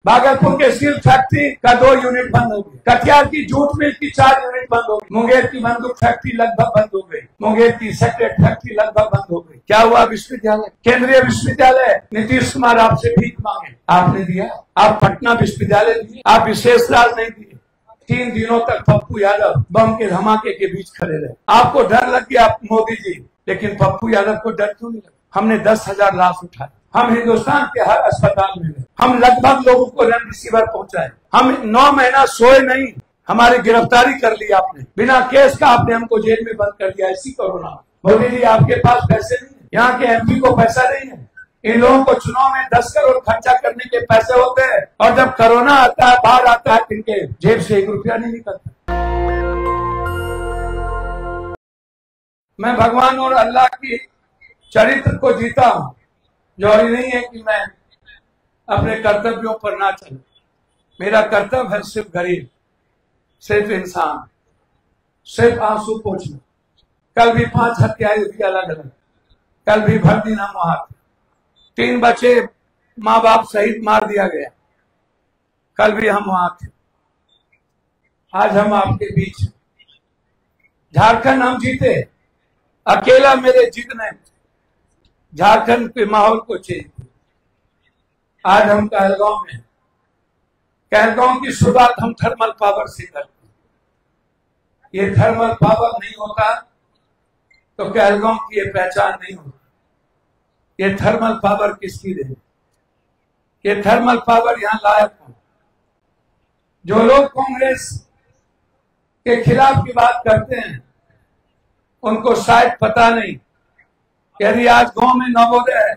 भागलपुर के steel factory का 2 unit बंद हो गई, कटिहार की जूट मिल की 4 यूनिट बंद हो गई, मुंगेर की बंदूक फैक्ट्री लगभग बंद हो गई, मुंगेर की सेक्रेट फैक्ट्री लगभग बंद हो गई। क्या हुआ? विश्वविद्यालय, केंद्रीय विश्वविद्यालय नीतीश कुमार आपसे भीख मांगे, आपने दिया? आप पटना विश्वविद्यालय दिए, आप विशेष राज नहीं दिए। 3 दिनों तक पप्पू यादव बम के धमाके के बीच खड़े रहे। आपको डर लग गया मोदी जी, लेकिन पप्पू यादव को डर क्यों नहीं लगा? हमने 10,000 लाश उठाए, हम हिंदुस्तान के हर अस्पताल में गए, हम लगभग लोगों को रेमडेसिविर पहुंचाए, हम 9 महीना सोए नहीं, हमारी गिरफ्तारी कर ली आपने, बिना केस का आपने हमको जेल में बंद कर दिया। ऐसी कोरोना। मोदी जी आपके पास पैसे नहीं है, यहाँ के एमपी को पैसा नहीं है, इन लोगों को चुनाव में 10 करोड़ खर्चा करने के पैसे होते हैं, और जब कोरोना आता है, बाढ़ आता है, इनके जेब से 1 रुपया नहीं निकलता। मैं भगवान और अल्लाह की चरित्र को जीता हूं। जरूरी नहीं है कि मैं अपने कर्तव्यों पर ना चलूं। मेरा कर्तव्य है सिर्फ गरीब, सिर्फ इंसान, सिर्फ आंसू पोंछना। कल भी 5 हत्याएं हुई अलग अलग, कल भी भरदीना वहां 3 बच्चे माँ बाप सहित मार दिया गया, कल भी हम वहां थे। आज हम आपके बीच हैं। झारखंड हम जीते, अकेला मेरे जीतने झारखंड के माहौल को चेंज किया। आज हम कहलगांव में, कहलगांव की शुरुआत हम थर्मल पावर से करते हैं। ये थर्मल पावर नहीं होता तो कहलगांव की ये पहचान नहीं होती। ये थर्मल पावर किसकी देन? ये थर्मल पावर यहां लायक हो। जो लोग कांग्रेस के खिलाफ की बात करते हैं, उनको शायद पता नहीं, यदि आज गांव में नवोदय है,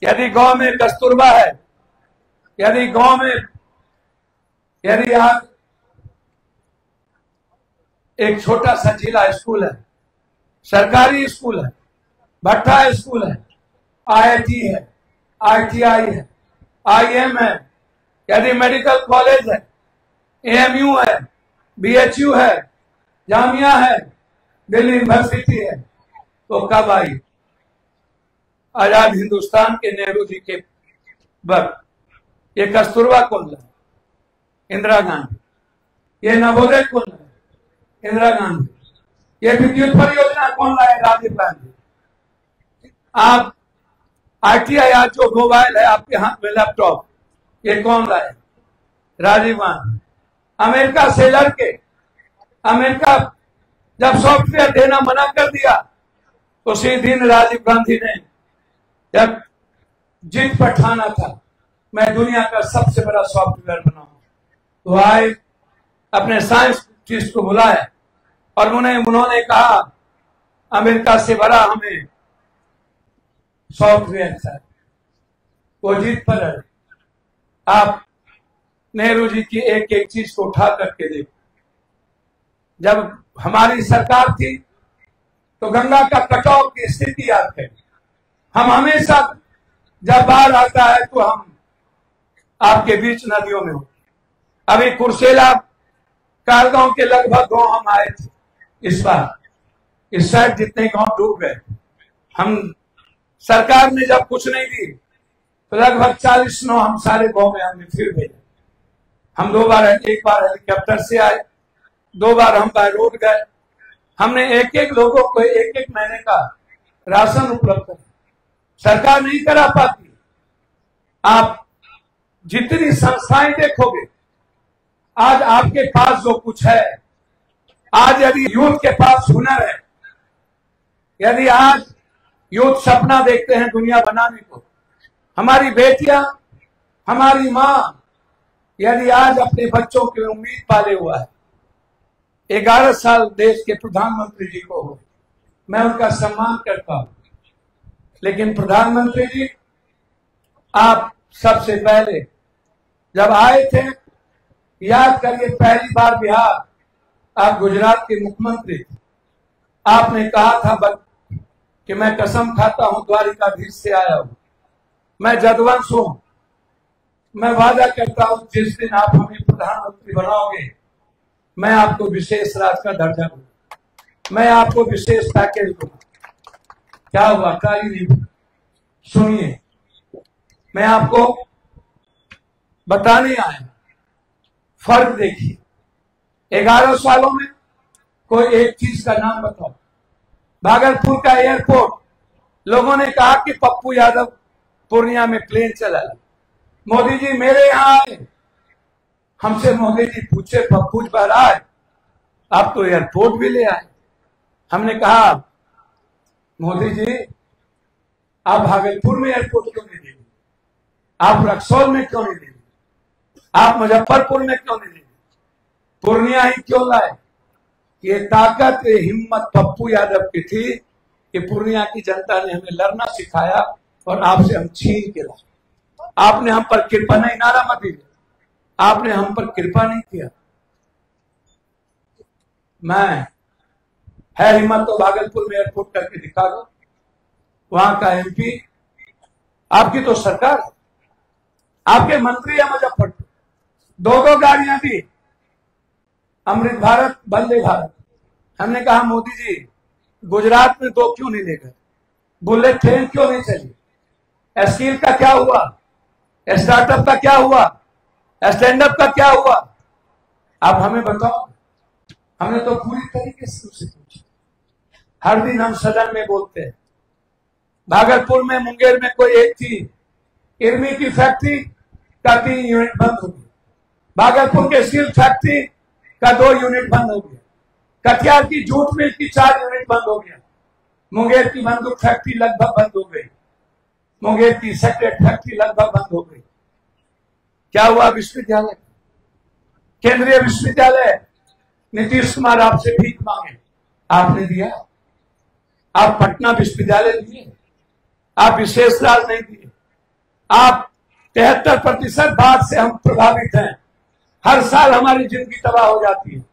यदि गांव में कस्तूरबा है, यदि गांव में, यदि आज एक छोटा सा जिला स्कूल है, सरकारी स्कूल है, भट्टा स्कूल है, IIT है, ITI है, IM है, यदि मेडिकल कॉलेज है, AMU है, BHU है, जामिया है, दिल्ली यूनिवर्सिटी है, तो कब आई? आजाद हिंदुस्तान के नेहरू जी के वक्त। ये कस्तूरबा कौन लाए? इंदिरा गांधी। ये नवोदय कौन लाए? इंदिरा गांधी। ये विद्युत परियोजना कौन लाए? राजीव गांधी। आप ITI, आज जो मोबाइल है आपके हाथ में, लैपटॉप, ये कौन लाए? राजीव गांधी। अमेरिका से लड़के, अमेरिका जब सॉफ्टवेयर देना मना कर दिया, उसी दिन राजीव गांधी ने, जब जिद पर ठाना था मैं दुनिया का सबसे बड़ा सॉफ्टवेयर बनाऊं, तो आए, अपने साइंटिस्ट को बुलाया और उन्होंने कहा अमेरिका से बड़ा हमें सॉफ्टवेयर था। वो जिद पर है। आप नेहरू जी की एक एक चीज को उठा करके देखो। जब हमारी सरकार थी तो गंगा का कटाव की स्थिति याद करें। हम हमेशा जब बाढ़ आता है तो हम आपके बीच नदियों में हो। अभी कुर्सेला, कहलगांव के लगभग गांव हम आए थे इस बार, इस साइड जितने गांव डूब गए। हम सरकार ने जब कुछ नहीं दी तो लगभग 40 नाव हम सारे गांव में हमने फिर भेजे। हम 2 बार, एक बार हेलीकॉप्टर से आए, 2 बार हम बाय रोड गए। हमने एक एक लोगों को एक एक महीने का राशन उपलब्ध किया। सरकार नहीं करा पाती। आप जितनी संस्थाएं देखोगे, आज आपके पास जो कुछ है, आज यदि यूथ के पास हुनर है, यदि आज यूथ सपना देखते हैं दुनिया बनाने को, हमारी बेटियां, हमारी मां, यदि आज अपने बच्चों की उम्मीद पाले हुआ है, 11 साल देश के प्रधानमंत्री जी को हो, मैं उनका सम्मान करता हूं। लेकिन प्रधानमंत्री जी, आप सबसे पहले जब आए थे, याद करिए, पहली बार बिहार, आप गुजरात के मुख्यमंत्री थे। आपने कहा था कि मैं कसम खाता हूं द्वारिकाधीश से आया हूं, मैं जदवंश हूं, मैं वादा करता हूं जिस दिन आप हमें प्रधानमंत्री बनाओगे, मैं आपको विशेष राज का दर्जा दूंगा, मैं आपको विशेष पैकेज दूंगा। क्या हुआ? कार्य नहीं। सुनिए, मैं आपको बताने आए। फर्क देखिए, 11 सालों में कोई एक चीज का नाम बताओ। भागलपुर का एयरपोर्ट, लोगों ने कहा कि पप्पू यादव पूर्णिया में प्लेन चला ले। मोदी जी मेरे यहां आए, हमसे मोदी जी पूछे पप्पू महाराज आप तो एयरपोर्ट भी ले आए। हमने कहा मोदी जी आप भागलपुर में एयरपोर्ट क्यों नहीं देंगे, आप रक्सौल में क्यों नहीं देंगे, आप मुजफ्फरपुर में क्यों नहीं देंगे, पूर्णिया ही क्यों लाए। ये ताकत ये हिम्मत पप्पू यादव की थी कि पूर्णिया की जनता ने हमें लड़ना सिखाया और आपसे हम छीन के लाए। आपने हम पर कृपा नहीं, नारा मत दीजिए, आपने हम पर कृपा नहीं किया। मैं है हिम्मत तो भागलपुर में एयरपोर्ट करके दिखा दो, वहां का एमपी, आपकी तो सरकार, आपके मंत्री है मुजफ्फरपुर, 2 गाड़ियां दी, अमृत भारत वंदे भारत। हमने कहा मोदी जी गुजरात में 2 क्यों नहीं ले गए, बुलेट ट्रेन क्यों नहीं चली, स्किल का क्या हुआ, स्टार्टअप का क्या हुआ, स्टैंड अप का क्या हुआ, आप हमें बताओ। हमने तो पूरी तरीके से उसे पूछा। हर दिन हम सदन में बोलते हैं, भागलपुर में मुंगेर में कोई एक थी, इर्मी की फैक्ट्री का 3 यूनिट बंद हो गई, भागलपुर के स्टील फैक्ट्री का 2 यूनिट बंद हो गया, कटिहार की जूट मिल की 4 यूनिट बंद हो गया, मुंगेर की बंदूक फैक्ट्री लगभग बंद हो गई, मुंगेर की सेक्रेट फैक्ट्री लगभग बंद हो गई। क्या हुआ विश्वविद्यालय, केंद्रीय विश्वविद्यालय, नीतीश कुमार आपसे भीख मांगे, आपने दिया। आप पटना विश्वविद्यालय दिए, आप विशेष लाभ नहीं दिए। आप 73% बाढ़ से हम प्रभावित हैं, हर साल हमारी जिंदगी तबाह हो जाती है।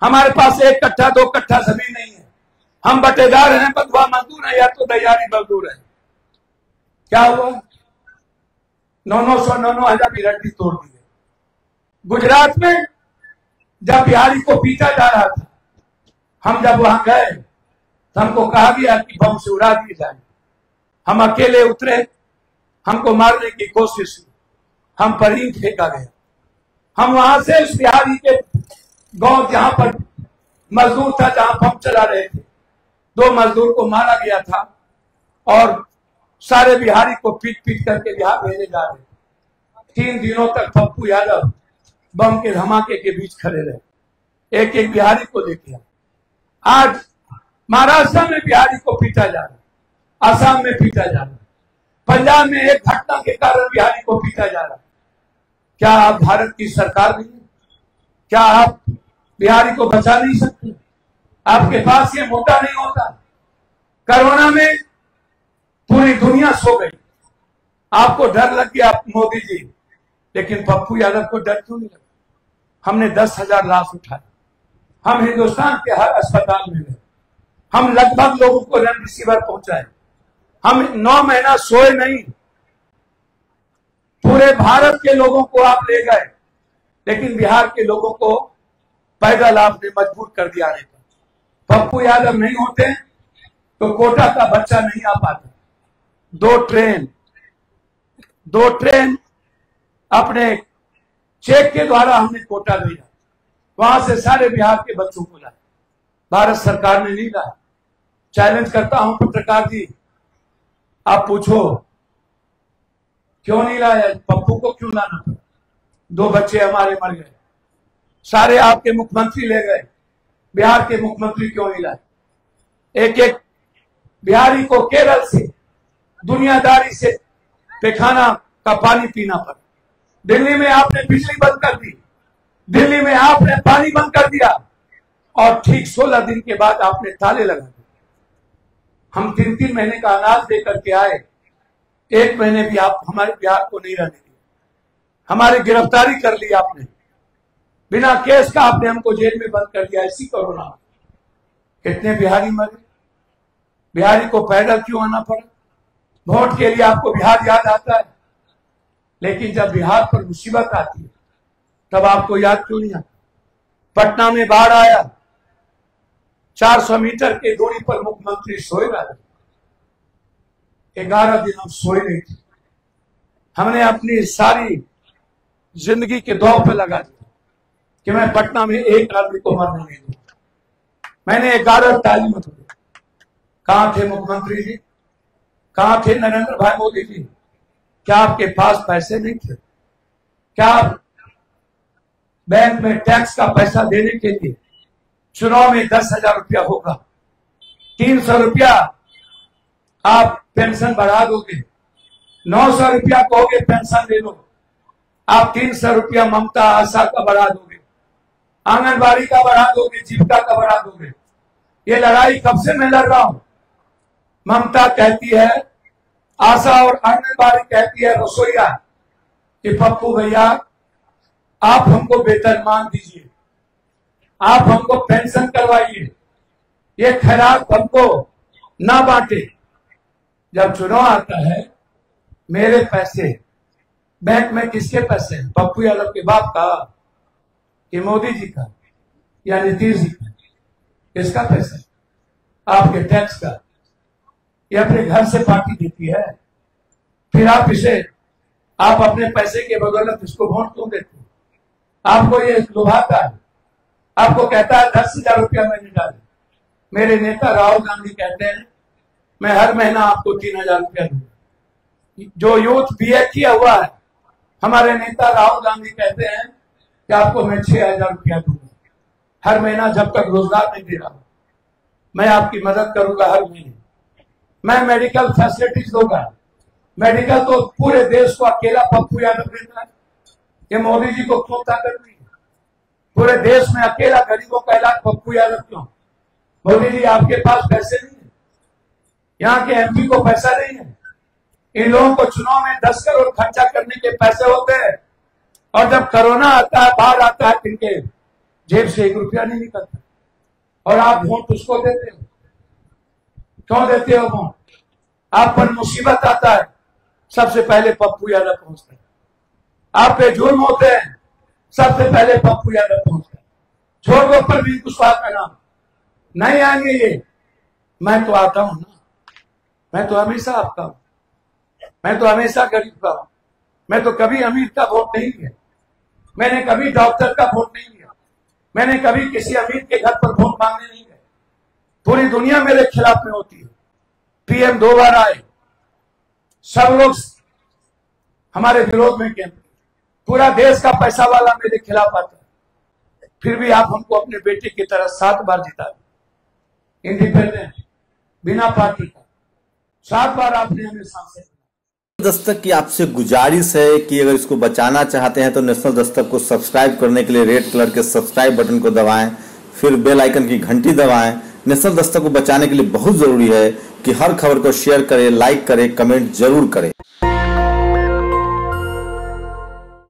हमारे पास 1 कट्ठा 2 कट्ठा जमीन नहीं है, हम बटेदार हैं, बंधुआ मजदूर हैं या तो तैयारी मजदूर है। क्या हुआ, 900 की रड्डी तोड़ दी गई। गुजरात में जब बिहारी को पीटा जा रहा था, हम जब वहां गए तो हमको कहा गया कि बम से उड़ा दिए जाए। हम अकेले उतरे, हमको मारने की कोशिश हुई, हम पर ईंट फेंका गया। हम वहां से उस बिहारी के गांव जहां पर मजदूर था, जहां पंप चला रहे थे, 2 मजदूर को मारा गया था और सारे बिहारी को पीट पीट करके बिहार भेजे जा रहे थे। 3 दिनों तक पप्पू यादव बम के धमाके के बीच खड़े रहे, एक एक बिहारी को लेके। आज महाराष्ट्र में बिहारी को पीटा जा रहा, असम में पीटा जा रहा, पंजाब में एक घटना के कारण बिहारी को पीटा जा रहा। क्या आप भारत की सरकार नहीं है? क्या आप बिहारी को बचा नहीं सकते? आपके पास ये मौका नहीं होता। कोरोना में पूरी दुनिया सो गई, आपको डर लग गया मोदी जी, लेकिन पप्पू यादव को डर क्यों नहीं लगा? हमने 10,000 लाश उठाए, हम हिंदुस्तान के हर अस्पताल में गए, हम लगभग लोगों को रेमडेसिविर पहुंचाए, हम 9 महीना सोए नहीं। पूरे भारत के लोगों को आप ले गए, लेकिन बिहार के लोगों को पैदल आपने मजबूर कर दिया आने का। पप्पू यादव नहीं होते तो कोटा का बच्चा नहीं आ पाता। 2 ट्रेन अपने चेक के द्वारा हमने कोटा भेजा, वहां से सारे बिहार के बच्चों को लाए, भारत सरकार ने नहीं लाया। चैलेंज करता हूं पत्रकार जी, आप पूछो क्यों नहीं लाया, पप्पू को क्यों लाना पड़ा? 2 बच्चे हमारे मर गए, सारे आपके मुख्यमंत्री ले गए, बिहार के मुख्यमंत्री क्यों नहीं लाए? एक एक बिहारी को केरल से दुनियादारी से पैखाना का पानी पीना पड़ा। दिल्ली में आपने बिजली बंद कर दी, दिल्ली में आपने पानी बंद कर दिया और ठीक 16 दिन के बाद आपने ताले लगा दिए। हम 3-3 महीने का अनाज देकर के आए, 1 महीने भी आप हमारे बिहार को नहीं रहने दिए, हमारी गिरफ्तारी कर ली आपने, बिना केस का आपने हमको जेल में बंद कर दिया। इसी कोरोना कितने बिहारी मरे, बिहारी को पैदल क्यों आना पड़ा? वोट के लिए आपको बिहार याद आता है, लेकिन जब बिहार पर मुसीबत आती है तब आपको याद क्यों नहीं आता? पटना में बाढ़ आया, 400 मीटर की दूरी पर मुख्यमंत्री सोए रहे, 11 दिन हम सोए नहीं थे। हमने अपनी सारी जिंदगी के दौर पे लगा दिया कि मैं पटना में एक आदमी को मरने नहीं दूंगा। मैंने 11 तालीम दी। कहां थे मुख्यमंत्री जी? कहां थे नरेंद्र भाई मोदी जी? क्या आपके पास पैसे नहीं थे? क्या आप बैंक में टैक्स का पैसा देने के लिए चुनाव में 10,000 रुपया होगा, 300 रुपया आप पेंशन बढ़ा दोगे, 900 रुपया कहोगे पेंशन ले लो, आप 300 रुपया ममता आशा का बढ़ा दोगे, आंगनबाड़ी का बढ़ा दोगे, जीविका का बढ़ा दोगे। ये लड़ाई कब से मैं लड़ रहा हूं? ममता कहती है, आशा और आंगनबाड़ी कहती है रसोईया कि पप्पू भैया आप हमको वेतनमान दीजिए, आप हमको पेंशन करवाइए, ये खैरात हमको ना बांटे। जब चुनाव आता है, मेरे पैसे बैंक में किसके पैसे हैं? पप्पू यादव के बाप का कि मोदी जी का या नीतीश जी का? किसका पैसा है? आपके टैक्स का। ये अपने घर से पार्टी देती है, फिर आप अपने पैसे के बदौलत इसको वोट क्यों देते हो? आपको ये लुभाता है, आपको कहता है 10,000 रुपया मैंने डाले। मेरे नेता राहुल गांधी कहते हैं मैं हर महीना आपको 3,000 रुपया दूंगा। जो यूथ बीए किया हुआ है, हमारे नेता राहुल गांधी कहते हैं कि आपको मैं 6,000 रुपया दूंगा हर महीना, जब तक रोजगार नहीं दे रहा हूं। मैं आपकी मदद करूंगा हर महीने। मैं मेडिकल फैसिलिटीज दूंगा। मेडिकल तो पूरे देश को अकेला पप्पू यादव देता है। ये मोदी जी को क्यों ताकत नहीं है? पूरे देश में अकेला गरीबों का इलाज पप्पू यादव क्यों? मोदी जी आपके पास पैसे नहीं है, यहाँ के एमपी को पैसा नहीं है। इन लोगों को चुनाव में 10 करोड़ खर्चा करने के पैसे होते हैं, और जब कोरोना आता है, बाढ़ आता है, इनके जेब से 1 रुपया नहीं निकलता, और आप वोट उसको देते हो। क्यों देते हो वोट? आप पर मुसीबत आता है, सबसे पहले पप्पू यादव पहुंचता है। आप पे जुर्म होते हैं, सबसे पहले पप्पू यादव पहुंचता है। छोड़ दो परवीन कुशवाहा का नाम, नहीं आएंगे ये। मैं तो आता हूं ना, मैं तो हमेशा आपका हूं, मैं तो हमेशा गरीब का हूं। मैं तो कभी अमीर का वोट नहीं लिया, मैंने कभी डॉक्टर का वोट नहीं लिया, मैंने कभी किसी अमीर के घर पर वोट मांगने नहीं गए। पूरी दुनिया मेरे खिलाफ में होती है। पीएम 2 बार आए, सब लोग हमारे विरोध में केंद्र, पूरा देश का पैसा वाला मेरे खिलाफ आता है, फिर भी आप हमको अपने बेटे की तरह 7 बार जिता, इंडिपेंडेंट, बिना पार्टी का 7 बार आपने हमें सांसद। दस्तक की आपसे गुजारिश है कि अगर इसको बचाना चाहते हैं तो नेशनल दस्तक को सब्सक्राइब करने के लिए रेड कलर के सब्सक्राइब बटन को दबाएं, फिर बेल आइकन की घंटी दबाएं। नेशनल दस्तक को बचाने के लिए बहुत जरूरी है कि हर खबर को शेयर करें, लाइक करें, कमेंट जरूर करें।